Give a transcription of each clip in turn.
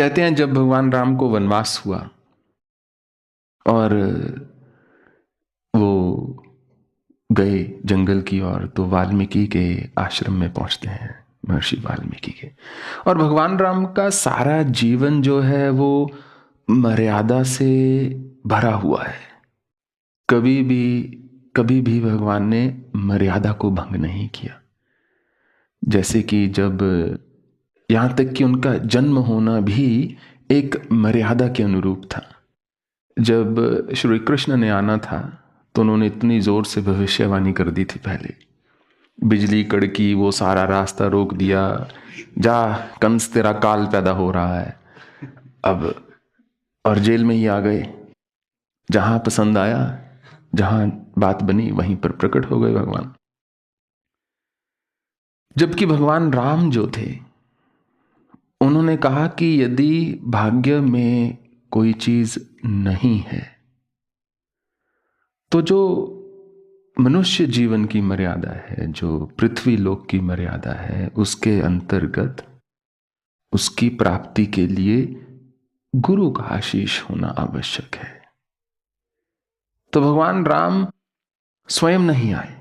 कहते हैं जब भगवान राम को वनवास हुआ और वो गए जंगल की ओर, तो वाल्मीकि के आश्रम में पहुंचते हैं, महर्षि वाल्मीकि के। और भगवान राम का सारा जीवन जो है वो मर्यादा से भरा हुआ है। कभी भी भगवान ने मर्यादा को भंग नहीं किया। जैसे कि जब यहाँ तक कि उनका जन्म होना भी एक मर्यादा के अनुरूप था। जब श्री कृष्ण ने आना था तो उन्होंने इतनी जोर से भविष्यवाणी कर दी थी, पहले बिजली कड़की, वो सारा रास्ता रोक दिया, जा कंस तेरा काल पैदा हो रहा है अब, और जेल में ही आ गए। जहां पसंद आया, जहां बात बनी, वहीं पर प्रकट हो गए भगवान। जबकि भगवान राम जो थे, उन्होंने कहा कि यदि भाग्य में कोई चीज नहीं है तो जो मनुष्य जीवन की मर्यादा है, जो पृथ्वी लोक की मर्यादा है, उसके अंतर्गत उसकी प्राप्ति के लिए गुरु का आशीष होना आवश्यक है। तो भगवान राम स्वयं नहीं आए,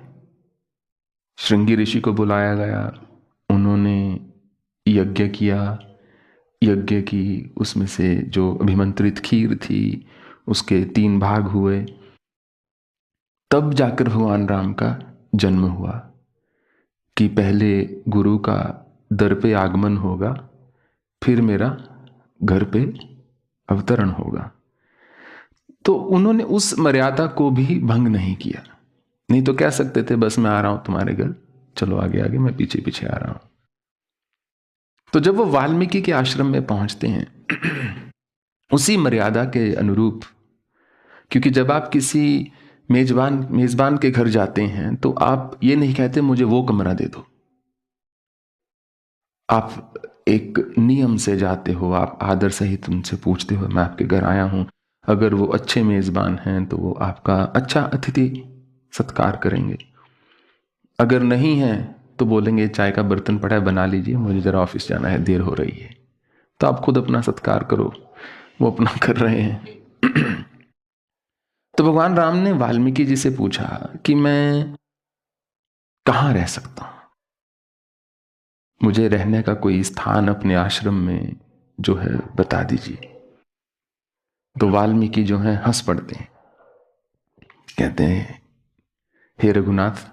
श्रृंगी ऋषि को बुलाया गया, उन्होंने यज्ञ किया, यज्ञ की उसमें से जो अभिमंत्रित खीर थी उसके 3 भाग हुए, तब जाकर भगवान राम का जन्म हुआ कि पहले गुरु का दर पे आगमन होगा, फिर मेरा घर पे अवतरण होगा। तो उन्होंने उस मर्यादा को भी भंग नहीं किया। नहीं तो कह सकते थे बस मैं आ रहा हूं तुम्हारे घर, चलो आगे आगे, मैं पीछे पीछे आ रहा हूं। तो जब वो वाल्मीकि के आश्रम में पहुंचते हैं उसी मर्यादा के अनुरूप, क्योंकि जब आप किसी मेजबान के घर जाते हैं तो आप ये नहीं कहते मुझे वो कमरा दे दो, आप एक नियम से जाते हो, आप आदर सहित उनसे पूछते हो मैं आपके घर आया हूं। अगर वो अच्छे मेजबान हैं तो वो आपका अच्छा अतिथि सत्कार करेंगे, अगर नहीं है तो बोलेंगे चाय का बर्तन पड़ा है बना लीजिए, मुझे जरा ऑफिस जाना है, देर हो रही है। तो आप खुद अपना सत्कार करो, वो अपना कर रहे हैं। तो भगवान राम ने वाल्मीकि जी से पूछा कि मैं कहां रह सकता हूं, मुझे रहने का कोई स्थान अपने आश्रम में जो है बता दीजिए। तो वाल्मीकि जो है हंस पड़ते हैं, कहते हैं हे रघुनाथ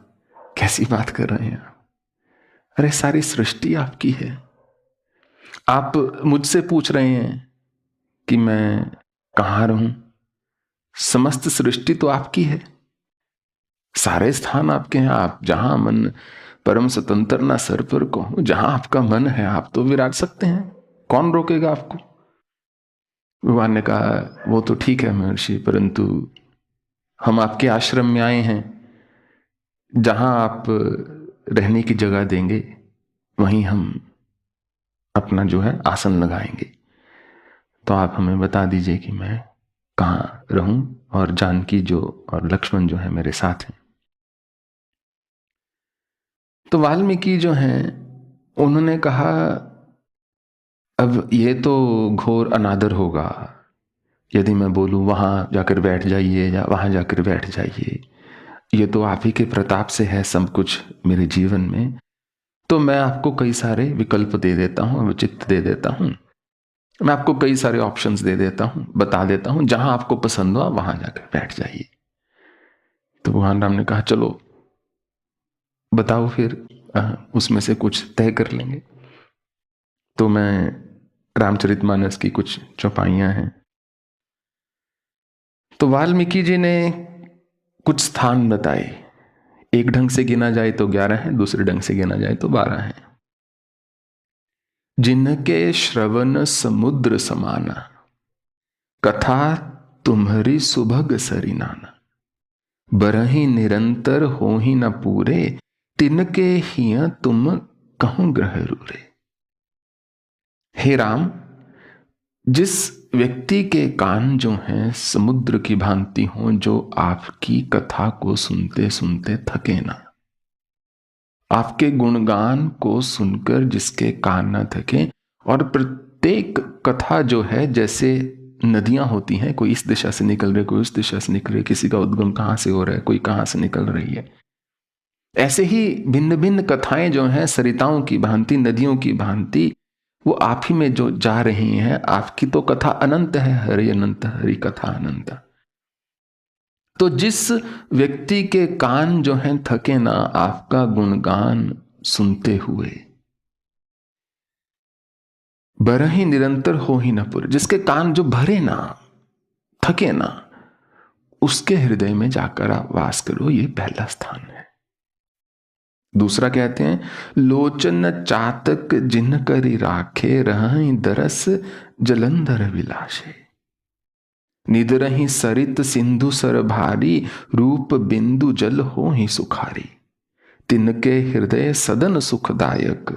कैसी बात कर रहे हैं आप, अरे सारी सृष्टि आपकी है, आप मुझसे पूछ रहे हैं कि मैं कहां रहूं, समस्त सृष्टि तो आपकी है, सारे स्थान आपके हैं, आप जहां मन परम स्वतंत्र ना सर पर को, जहां आपका मन है आप तो विराज सकते हैं, कौन रोकेगा आपको। भगवान ने कहा वो तो ठीक है महर्षि, परंतु हम आपके आश्रम में आए हैं, जहां आप रहने की जगह देंगे वहीं हम अपना जो है आसन लगाएंगे, तो आप हमें बता दीजिए कि मैं कहां रहूं, और जानकी जो और लक्ष्मण जो है मेरे साथ हैं। तो वाल्मीकि जो हैं उन्होंने कहा अब ये तो घोर अनादर होगा यदि मैं बोलूं वहां जाकर बैठ जाइए या वहां जाकर बैठ जाइए, ये तो आप ही के प्रताप से है सब कुछ मेरे जीवन में। तो मैं आपको कई सारे विकल्प दे देता हूं, अवचित्त दे देता हूं, मैं आपको कई सारे ऑप्शंस दे देता हूं, बता देता हूं, जहां आपको पसंद हो वहां जाकर बैठ जाइए। तो भगवान राम ने कहा चलो बताओ फिर, उसमें से कुछ तय कर लेंगे। तो मैं रामचरितमानस की कुछ चौपाइयां हैं। तो वाल्मीकि जी ने कुछ स्थान बताए, एक ढंग से गिना जाए तो 11 है, दूसरे ढंग से गिना जाए तो 12 है। जिनके श्रवण समुद्र समाना, कथा तुम्हारी सुभग सरिनाना, बरही निरंतर हो ही न पूरे, तिनके हिय तुम कहूं ग्रह रूरे। हे राम, जिस व्यक्ति के कान जो हैं समुद्र की भांति हों, जो आपकी कथा को सुनते सुनते थके ना, आपके गुणगान को सुनकर जिसके कान न थके, और प्रत्येक कथा जो है जैसे नदियां होती हैं, कोई इस दिशा से निकल रही, कोई उस दिशा से निकल रही, किसी का उद्गम कहाँ से हो रहा है, कोई कहाँ से निकल रही है, ऐसे ही भिन्न भिन्न कथाएं जो हैं सरिताओं की भांति, नदियों की भांति, वो आप ही में जो जा रही हैं। आपकी तो कथा अनंत है, हरि अनंत, हरि कथा अनंत। तो जिस व्यक्ति के कान जो हैं थके ना आपका गुणगान सुनते हुए, बरहि निरंतर हो ही न पुर, जिसके कान जो भरे ना, थके ना, उसके हृदय में जाकर आप वास करो, ये पहला स्थान है। दूसरा कहते हैं, लोचन चातक जिन करी राखे, रहहि दरस जलंधर विलासे। निदरहि सरित सिंधु सर भारी, रूप बिंदु जल हो ही सुखारी। तिनके हृदय सदन सुखदायक,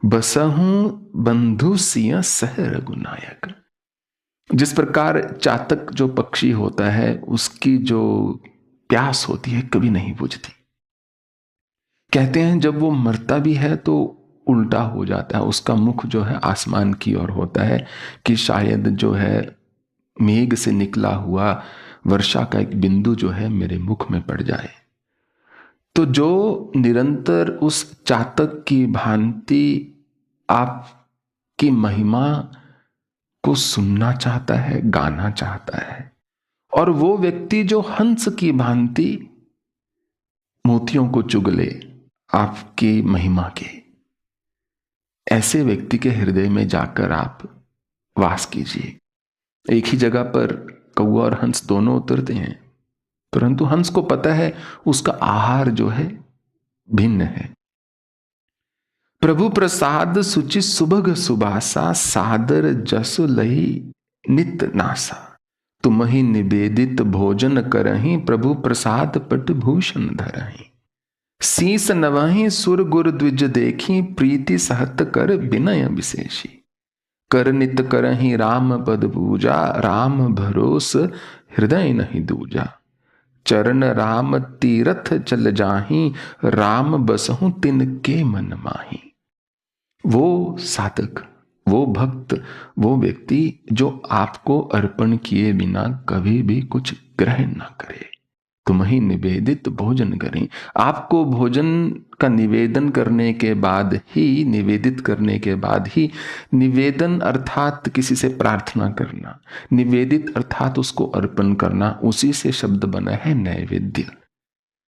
बसहूं बंधु सिंह सह रघुनायक। जिस प्रकार चातक जो पक्षी होता है, उसकी जो प्यास होती है कभी नहीं बुझती। कहते हैं जब वो मरता भी है तो उल्टा हो जाता है, उसका मुख जो है आसमान की ओर होता है कि शायद जो है मेघ से निकला हुआ वर्षा का एक बिंदु जो है मेरे मुख में पड़ जाए। तो जो निरंतर उस चातक की भांति आपकी महिमा को सुनना चाहता है, गाना चाहता है, और वो व्यक्ति जो हंस की भांति मोतियों को चुगले आपकी महिमा के, ऐसे व्यक्ति के हृदय में जाकर आप वास कीजिए। एक ही जगह पर कौवा और हंस दोनों उतरते हैं, परंतु हंस को पता है उसका आहार जो है भिन्न है। प्रभु प्रसाद सुचि सुभग सुबासा, सादर जस लही नित नासा। तुम ही निवेदित भोजन करहि, प्रभु प्रसाद पट भूषण धरहि। शीस नवहि सुर गुर द्विज देखी, प्रीति सहत कर विनय विशेषी। कर नित करहि राम पद पूजा, राम भरोस हृदय नहीं दूजा। चरण राम तीरथ चल जाहि, राम बसहु तिनके मन माही। वो साधक, वो भक्त, वो व्यक्ति जो आपको अर्पण किए बिना कभी भी कुछ ग्रहण ना करे। तुम ही निवेदित भोजन करें। आपको भोजन का निवेदन करने के बाद ही, निवेदित करने के बाद ही, निवेदन अर्थात किसी से प्रार्थना करना, निवेदित अर्थात उसको अर्पण करना, उसी से शब्द बना है नैवेद्य।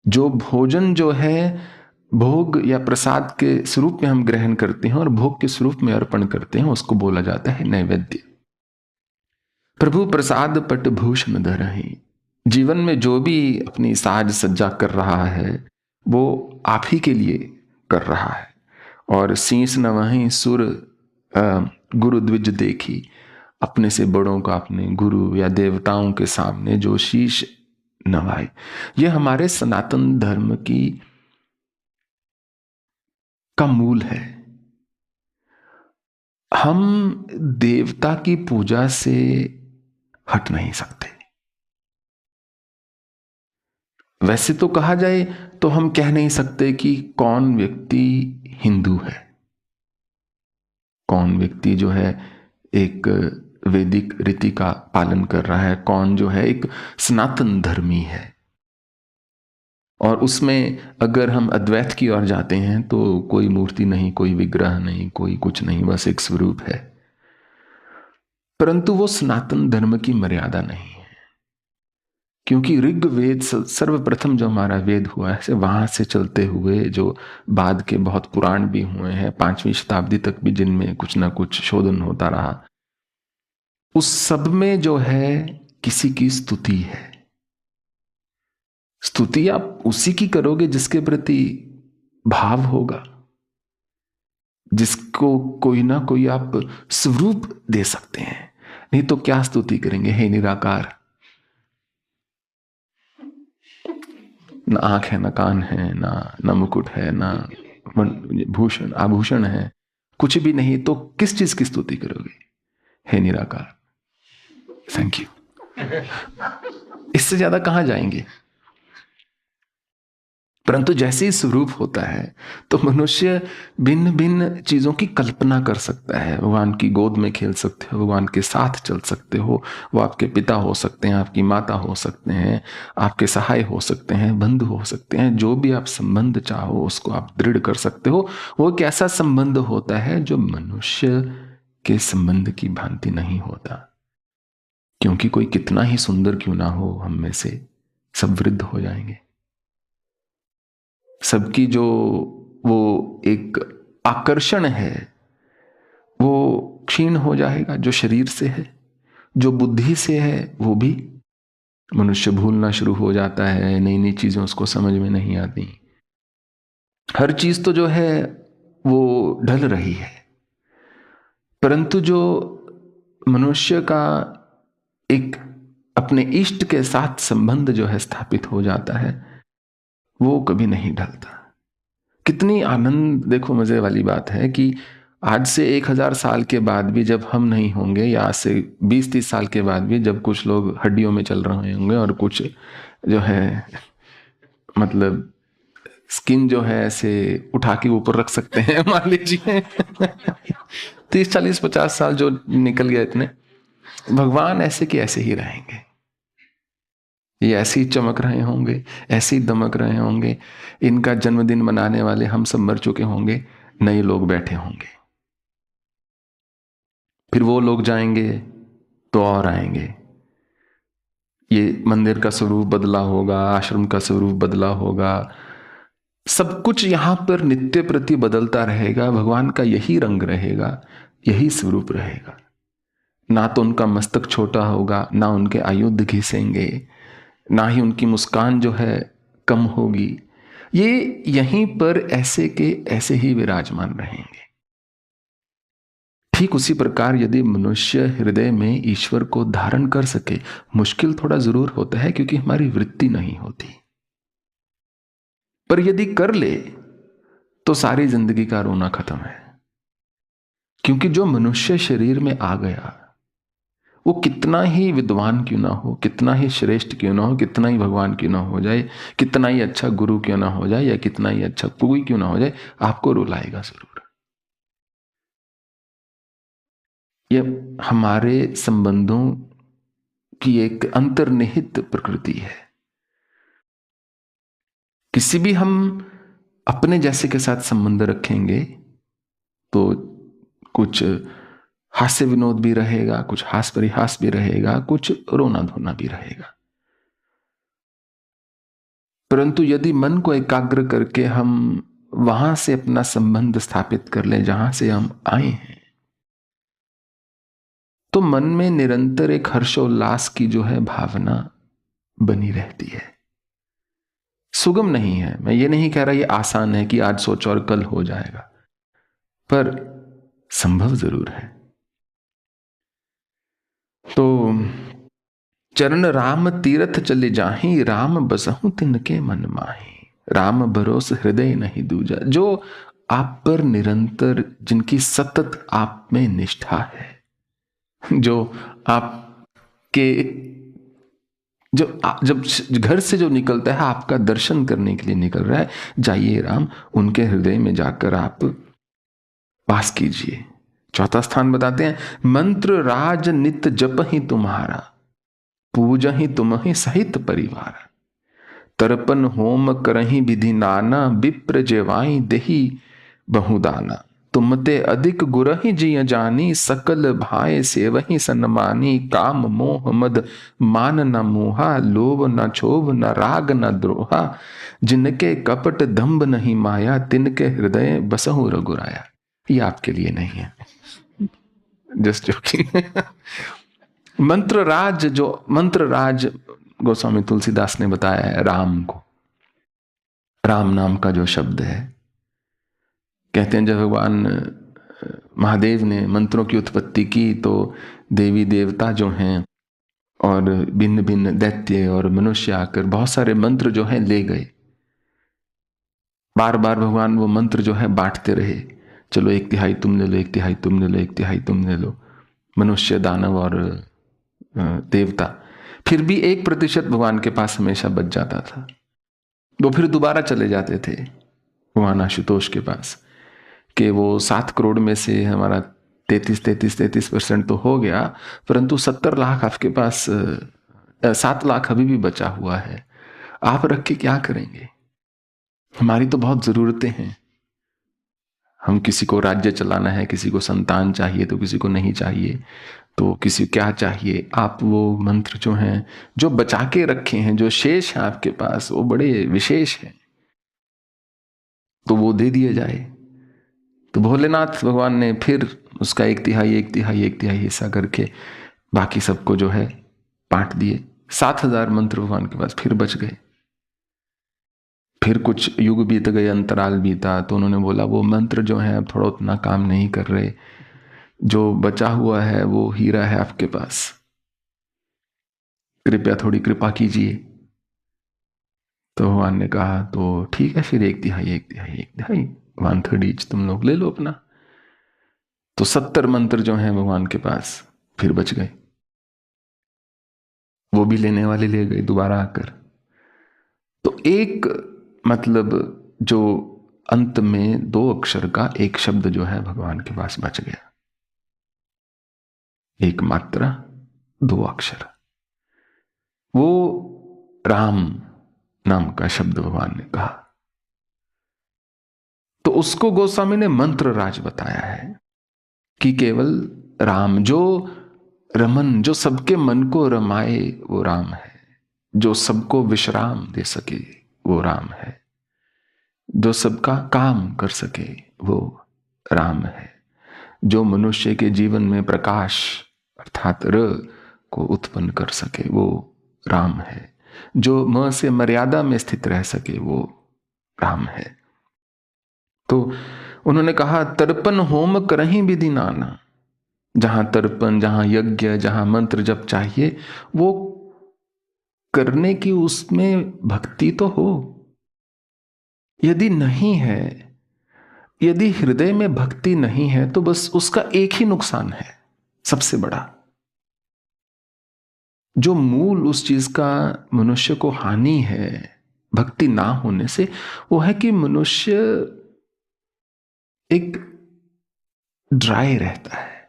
जो भोजन जो है भोग या प्रसाद के स्वरूप में हम ग्रहण करते हैं और भोग के स्वरूप में अर्पण करते हैं, उसको बोला जाता है नैवेद्य। प्रभु प्रसाद पट भूषण धरहि। जीवन में जो भी अपनी साज सज्जा कर रहा है वो आप ही के लिए कर रहा है। और शीस नवहि सुर गुरु द्विज देखी, अपने से बड़ों का अपने गुरु या देवताओं के सामने जो शीश नवाए, ये हमारे सनातन धर्म का मूल है। हम देवता की पूजा से हट नहीं सकते। वैसे तो कहा जाए तो हम कह नहीं सकते कि कौन व्यक्ति हिंदू है, कौन व्यक्ति जो है एक वैदिक रीति का पालन कर रहा है, कौन जो है एक सनातन धर्मी है। और उसमें अगर हम अद्वैत की ओर जाते हैं तो कोई मूर्ति नहीं, कोई विग्रह नहीं, कोई कुछ नहीं, बस एक स्वरूप है। परंतु वो सनातन धर्म की मर्यादा नहीं है, क्योंकि ऋग वेद सर्वप्रथम जो हमारा वेद हुआ है, वहां से चलते हुए जो बाद के बहुत पुराण भी हुए हैं, 5वीं शताब्दी तक भी, जिनमें कुछ ना कुछ शोधन होता रहा, उस सब में जो है किसी की स्तुति है। स्तुति आप उसी की करोगे जिसके प्रति भाव होगा, जिसको कोई ना कोई आप स्वरूप दे सकते हैं। नहीं तो क्या स्तुति करेंगे? हे निराकार, न आंख है, न कान है, न मुकुट है, न भूषण आभूषण है, कुछ भी नहीं, तो किस चीज की स्तुति करोगे? हे निराकार, थैंक यू। इससे ज्यादा कहां जाएंगे? परंतु जैसे ही स्वरूप होता है तो मनुष्य भिन्न भिन्न चीजों की कल्पना कर सकता है। भगवान की गोद में खेल सकते हो, भगवान के साथ चल सकते हो। वो आपके पिता हो सकते हैं, आपकी माता हो सकते हैं, आपके सहाय हो सकते हैं, बंधु हो सकते हैं। जो भी आप संबंध चाहो उसको आप दृढ़ कर सकते हो। वो एक ऐसा संबंध होता है जो मनुष्य के संबंध की भांति नहीं होता, क्योंकि कोई कितना ही सुंदर क्यों ना हो, हम में से सब वृद्ध हो जाएंगे। सबकी जो वो एक आकर्षण है वो क्षीण हो जाएगा, जो शरीर से है, जो बुद्धि से है वो भी। मनुष्य भूलना शुरू हो जाता है, नई नई चीजें उसको समझ में नहीं आती। हर चीज तो जो है वो ढल रही है, परंतु जो मनुष्य का एक अपने इष्ट के साथ संबंध जो है स्थापित हो जाता है वो कभी नहीं ढलता। कितनी आनंद, देखो मजे वाली बात है कि आज से 1000 साल के बाद भी जब हम नहीं होंगे, या आज से 20-30 साल के बाद भी जब कुछ लोग हड्डियों में चल रहे होंगे और कुछ जो है मतलब स्किन जो है ऐसे उठा के ऊपर रख सकते हैं मान लीजिए 30-40-50 साल जो निकल गए इतने, भगवान ऐसे के ऐसे ही रहेंगे। ये ऐसे ही चमक रहे होंगे, ऐसे ही दमक रहे होंगे। इनका जन्मदिन मनाने वाले हम सब मर चुके होंगे, नए लोग बैठे होंगे। फिर वो लोग जाएंगे तो और आएंगे। ये मंदिर का स्वरूप बदला होगा, आश्रम का स्वरूप बदला होगा, सब कुछ यहां पर नित्य प्रति बदलता रहेगा। भगवान का यही रंग रहेगा, यही स्वरूप रहेगा। ना तो उनका मस्तक छोटा होगा, ना उनके आयुध घिसेंगे, ना ही उनकी मुस्कान जो है कम होगी। ये यहीं पर ऐसे के ऐसे ही विराजमान रहेंगे। ठीक उसी प्रकार यदि मनुष्य हृदय में ईश्वर को धारण कर सके, मुश्किल थोड़ा जरूर होता है क्योंकि हमारी वृत्ति नहीं होती, पर यदि कर ले तो सारी जिंदगी का रोना खत्म है। क्योंकि जो मनुष्य शरीर में आ गया वो कितना ही विद्वान क्यों ना हो, कितना ही श्रेष्ठ क्यों ना हो, कितना ही भगवान क्यों ना हो जाए, कितना ही अच्छा गुरु क्यों ना हो जाए, या कितना ही अच्छा कोई क्यों ना हो जाए, आपको रुलाएगा जरूर। ये हमारे संबंधों की एक अंतर्निहित प्रकृति है। किसी भी हम अपने जैसे के साथ संबंध रखेंगे तो कुछ हास्य विनोद भी रहेगा, कुछ हास परिहास भी रहेगा, कुछ रोना धोना भी रहेगा। परंतु यदि मन को एकाग्र करके हम वहां से अपना संबंध स्थापित कर ले जहां से हम आए हैं, तो मन में निरंतर एक हर्षोल्लास की जो है भावना बनी रहती है। सुगम नहीं है, मैं ये नहीं कह रहा ये आसान है कि आज सोचो और कल हो जाएगा, पर संभव जरूर है। तो चरण राम तीरथ चले जाहि, राम बसहु तिनके मन माहि। राम भरोस हृदय नहीं दूजा। जो आप पर निरंतर, जिनकी सतत आप में निष्ठा है, जो आपके जब घर से जो निकलता है आपका दर्शन करने के लिए निकल रहा है, जाइए राम उनके हृदय में जाकर आप वास कीजिए। चौथा स्थान बताते हैं, मंत्र राज नित जप ही तुम्हारा, पूजा ही तुम ही सहित परिवार। तर्पण होम करही विधि नाना, विप्र जेवाई देही बहुदाना। तुमते अधिक गुरहि जिय जानी, सकल भाई सेवहि सन्मानी। काम मोह मद मान न मोहा, लोभ न क्षोभ न राग न द्रोहा। जिनके कपट दंभ नहीं माया, तिनके हृदय बसहु रघुराया। ये आपके लिए नहीं है, जस्ट जोकिंग। मंत्र राज गोस्वामी तुलसीदास ने बताया है राम को। राम नाम का जो शब्द है, कहते हैं जब भगवान महादेव ने मंत्रों की उत्पत्ति की तो देवी देवता जो हैं और भिन्न भिन्न दैत्य और मनुष्य आकर बहुत सारे मंत्र जो हैं ले गए। बार बार भगवान वो मंत्र जो है बांटते रहे, चलो 1/3 तुम ले लो, 1/3 तुम ले लो, 1/3 तुम ले लो, मनुष्य दानव और देवता। फिर भी 1% भगवान के पास हमेशा बच जाता था। वो फिर दोबारा चले जाते थे भगवान आशुतोष के पास कि वो 7 करोड़ में से हमारा 33% तो हो गया, परंतु 70 लाख आपके पास 7 लाख अभी भी बचा हुआ है, आप रख के क्या करेंगे? हमारी तो बहुत जरूरतें हैं। हम किसी को राज्य चलाना है, किसी को संतान चाहिए तो किसी को नहीं चाहिए, तो किसी क्या चाहिए, आप वो मंत्र जो हैं, जो बचा के रखे हैं, जो शेष हैं आपके पास, वो बड़े विशेष हैं, तो वो दे दिए जाए। तो भोलेनाथ भगवान ने फिर उसका 1/3 हिस्सा करके बाकी सबको जो है बांट दिए। 7,000 मंत्र भगवान के पास फिर बच गए। फिर कुछ युग बीत गए, अंतराल बीता, तो उन्होंने बोला वो मंत्र जो है अब थोड़ा उतना काम नहीं कर रहे, जो बचा हुआ है वो हीरा है आपके पास, कृपया थोड़ी कृपा कीजिए। तो भगवान ने कहा तो ठीक है, फिर 1/3 1/3 ईच तुम लोग ले लो अपना। तो 70 मंत्र जो हैं भगवान के पास फिर बच गए, वो भी लेने वाले ले गए दोबारा आकर। तो एक मतलब जो अंत में 2 अक्षर का एक शब्द जो है भगवान के पास बच गया, एक मात्रा 2 अक्षर, वो राम नाम का शब्द भगवान ने कहा। तो उसको गोस्वामी ने मंत्र राज बताया है कि केवल राम, जो रमन, जो सबके मन को रमाए वो राम है, जो सबको विश्राम दे सके वो राम है, जो सबका काम कर सके वो राम है, जो मनुष्य के जीवन में प्रकाश अर्थात र को उत्पन्न कर सके वो राम है, जो म से मर्यादा में स्थित रह सके वो राम है। तो उन्होंने कहा तर्पण होम करहीं विधि नाना, जहां तर्पण, जहां यज्ञ, जहां मंत्र जप चाहिए वो करने की उसमें भक्ति तो हो। यदि नहीं है, यदि हृदय में भक्ति नहीं है तो बस उसका एक ही नुकसान है सबसे बड़ा, जो मूल उस चीज का मनुष्य को हानि है भक्ति ना होने से, वो है कि मनुष्य एक ड्राई रहता है।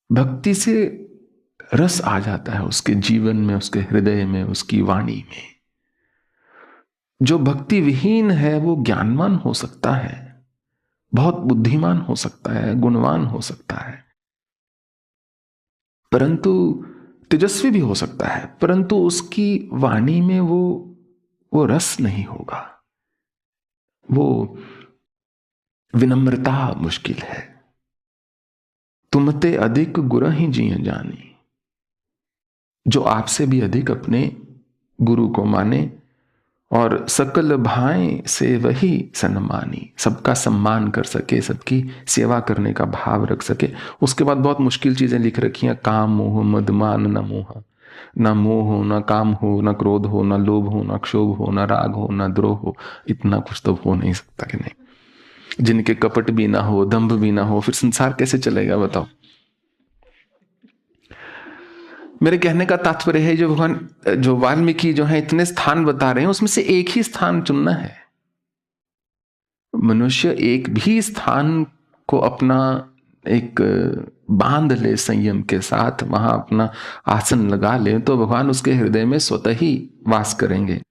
भक्ति से रस आ जाता है उसके जीवन में, उसके हृदय में, उसकी वाणी में। जो भक्ति विहीन है वो ज्ञानवान हो सकता है, बहुत बुद्धिमान हो सकता है, गुणवान हो सकता है, परंतु तेजस्वी भी हो सकता है, परंतु उसकी वाणी में वो रस नहीं होगा, वो विनम्रता मुश्किल है। तुमते अधिक गुरु ही जिये जानी, जो आपसे भी अधिक अपने गुरु को माने और सकल भाएं से वही सन्मानी, सबका सम्मान कर सके, सबकी सेवा करने का भाव रख सके। उसके बाद बहुत मुश्किल चीजें लिख रखी हैं, काम मोह मद मान न मोह, ना मोह हो, ना काम हो, ना क्रोध हो, ना लोभ हो, ना क्षोभ हो, ना राग हो, ना द्रोह हो। इतना कुछ तो हो नहीं सकता कि नहीं? जिनके कपट भी ना हो, दंभ भी ना हो, फिर संसार कैसे चलेगा बताओ? मेरे कहने का तात्पर्य है जो भगवान, जो वाल्मीकि जो है इतने स्थान बता रहे हैं उसमें से एक ही स्थान चुनना है। मनुष्य एक भी स्थान को अपना एक बांध ले संयम के साथ, वहां अपना आसन लगा ले, तो भगवान उसके हृदय में स्वतः ही वास करेंगे।